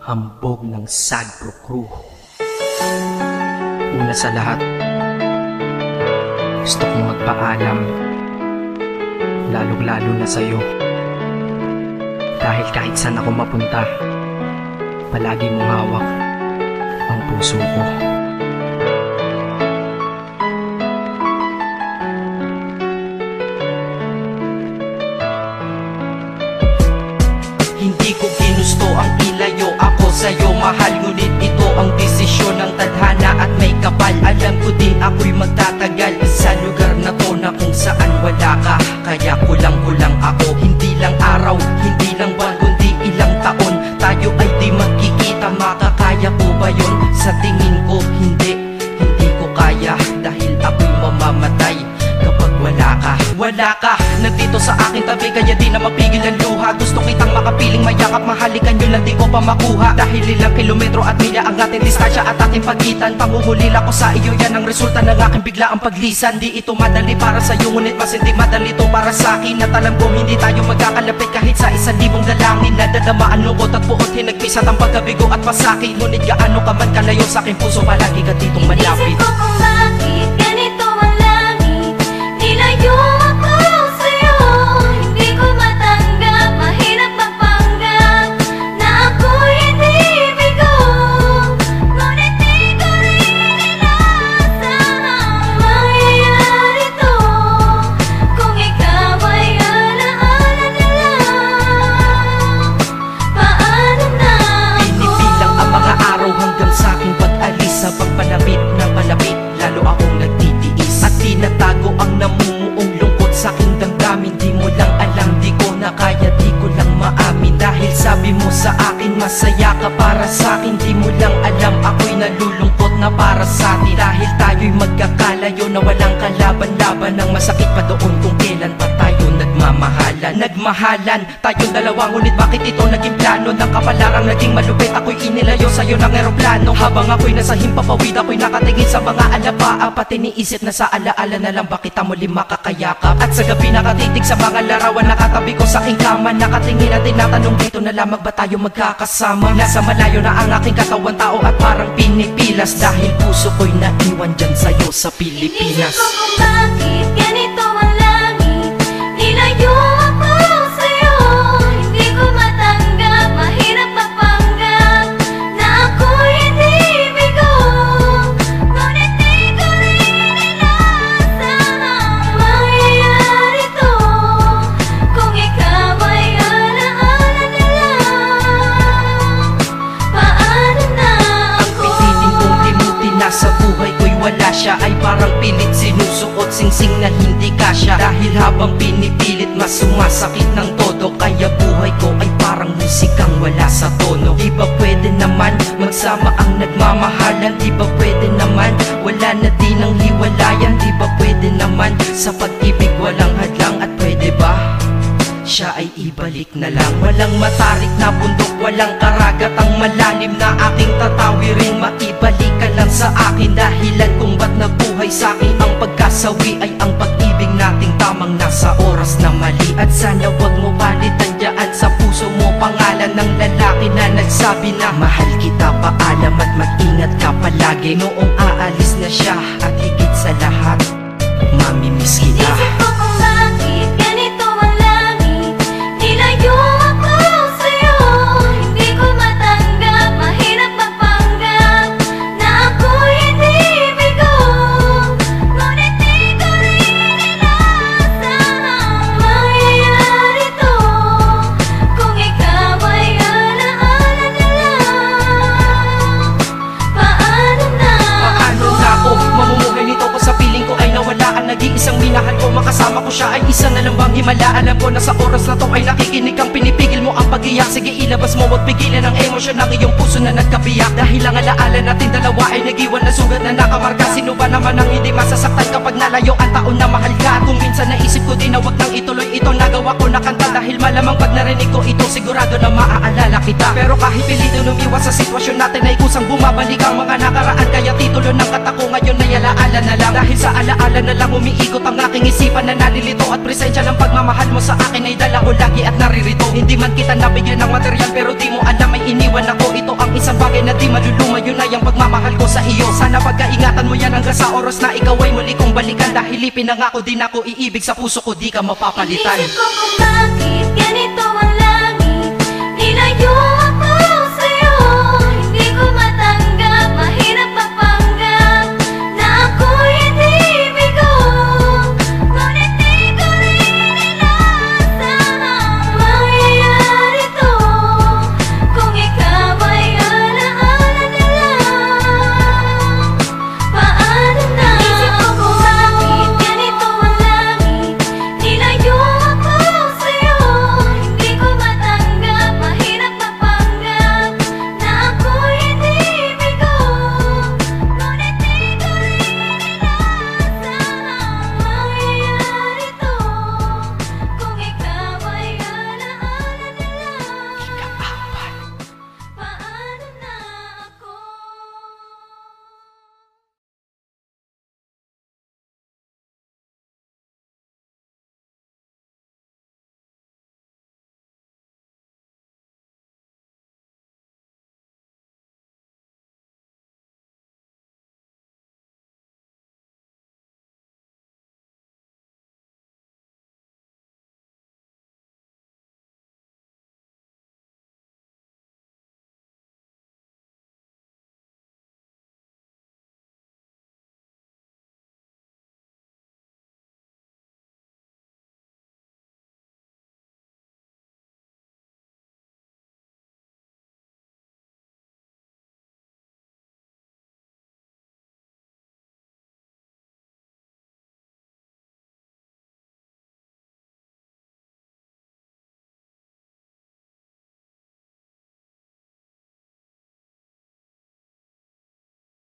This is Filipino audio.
Hambog ng Sagpro Crew. Una sa lahat, gusto kong magpaalam, lalong-lalo na sa'yo. Dahil kahit saan ako mapunta, palagi mong hawak ang puso ko. Hindi ko ginusto ang ilayo ako sa'yo, mahal. Ngunit ito ang desisyon ng tadhana at may kapal. Alam ko di ako'y magtatagal sa lugar na to na kung saan wala ka. Kaya kulang-kulang ako, hindi lang araw, hindi lang buwan, kundi ilang taon. Tayo ay di magkikita, makakaya po ba yun? Sa tingin ko hindi ko kaya. Dahil ako'y mamamatay kapag wala ka. Wala ka, nandito sa aking tabi, kaya di na mapigil ang luha. Gusto kitang makapiling, mayakap, mahalikan, yun lang di ko pa makuha. Dahil ilang kilometro at milya ang ating distansya at ating pagitan. Pangungulila ko sa iyo, yan ang resulta ng aking biglaang paglisan. Di ito madali para sa'yo, ngunit mas hindi madali to para sa'kin. At alam ko hindi tayo magkakalapit kahit sa 1,000 dalangin. Nadadamaan lungkot at puot, hinagpisat ang pagkabigo at pasakit. Ngunit gaano ka man kalayo sa aking puso, palagi ka ditong malapit. Isip ko kung bakit ganito ang langit, nilayo ako sa'yo. Hindi ko matanggap, mahirap magpanggap na ako'y hindi bigo. Ngunit di ko rin inaasahan mangyayari to kung ikaw ay alaala na lang. Paano na ako? Pinipilang ang mga araw hanggang sa aking pag-alis. Sa pagpalapit na palapit, lalo akong nagtitiis. At tinatago ang namumuong lungkot sa aking damdamin. Di mo lang alam, di ko na kaya, di ko lang maamin. Dahil sabi mo sa akin, masaya ka para sa akin. Di mo lang alam, ako'y nalulungkot na para sa atin. Dahil tayo'y magkakalayo na walang kalaban-laban. Ang masakit pa doon kung kailan pa tayo nagmamahalan. Nagmahalan tayong dalawa, ngunit bakit ito naging plano? Ng kapalarang naging malupit, ako'y inilayo sa'yo ng eroplano. Habang ako'y nasa himpapawid, ako'y nakatingin sa mga alapaa. Pati niisip na sa alaala na lang, bakit ang muli makakayakap? At sa gabi nakatitig sa mga larawan, nakatabi ko sa aking kama. Nakatingin at tinatanong, dito na lamang ba tayo magkakasama? Nasa malayo na ang aking katawan, tao at parang pinipilas. Dahil puso ko'y naiwan dyan sa'yo sa Pilipinas. Inisip ko kung bakit ganito ang langit, nilayo ako sa'yo. Hindi ko matanggap, mahirap magpanggap na ako'y hindi bigo. Ngunit di ko rin inaasahan mangyayari to kung ikaw ay alaala na lang. Paano na Ang ako? pilitin kong limutin na sa buhay ko'y wala siya, ay parang pilit sinusuot, singsing na hindi kasya. Dahil habang pinipilit, mas sumasakit ng todo. Kaya buhay ko ay parang musikang wala sa tono. Di ba pwede naman magsama ang nagmamahalan? Di ba pwede naman wala na din ang hiwalayan? Di ba pwede naman sa pag-ibig walang hadlang? At pwede ba siya ay ibalik na lang? Walang matarik na bundok, walang karagat ang malalim na aking tatawirin. Maibalik ka lang sa akin, dahilan kung ba't nabuhay sa akin ang pagkasawi ay ang pag-ibig nating tamang nasa oras na mali. At sana wag mo palitan dyan sa puso mo pangalan ng lalaki na nagsabi na mahal kita, paalam at mag-ingat ka palagi. Noong aalis na siya at higit sa lahat, mamimiss kita. Isip ko kung bakit ganito ang langit, nilayo ako sa'yo. Hindi ko matanggap, mahirap magpanggap na ako'y hindi bigo. Ngunit di ko rin inaasahan mangyayari to kung ikaw ay alaala na lang. Paano na Paano na ako mamumuhay nito ko sa piling ko ay nawala ang nag-iisang minahal ko? Makasama ko siya ay isa na lang bang himala? Alam ko na sa oras na to ay nakikinig kang pinipigil mo ang pag-iyak. Sige ilabas mo, wag pigilan ang emosyon ng iyong puso na nagkabiyak. Dahil ang alaala natin dalawa ay nag-iwan na sugat na nakamarka. Sino ba naman ang hindi masasaktan kapag nalayo ang taon na mahal ka? Kung minsan naisip ko din na wag nang ituloy ito, nagawa ko na kanta. Dahil malamang pag narinig ko ito, sigurado na maaalala kita. Pero kahit pilito lumiwas sa sitwasyon natin ay kusang bumabalik ang mga nakaraan. Kaya titulo ng kata ko ngayon ay alaala na lang. Dahil sa alaala na lang umiikot ang aking isipan na nalilito. At presensya ng pagmamahal mo sa akin ay dala ko lagi at naririto. Hindi man kita nabigyan ng material, pero di mo alam ay iniwan ako. Ito Isang bagay na di maluluma, yun ay ang pagmamahal ko sa iyo. Sana pagkaingatan mo yan hanggang sa oras na ikaw ay muli kong balikan. Dahil ipinangako din ako iibig sa puso ko, di ka mapapalitan. Inisip ko kung bakit ganito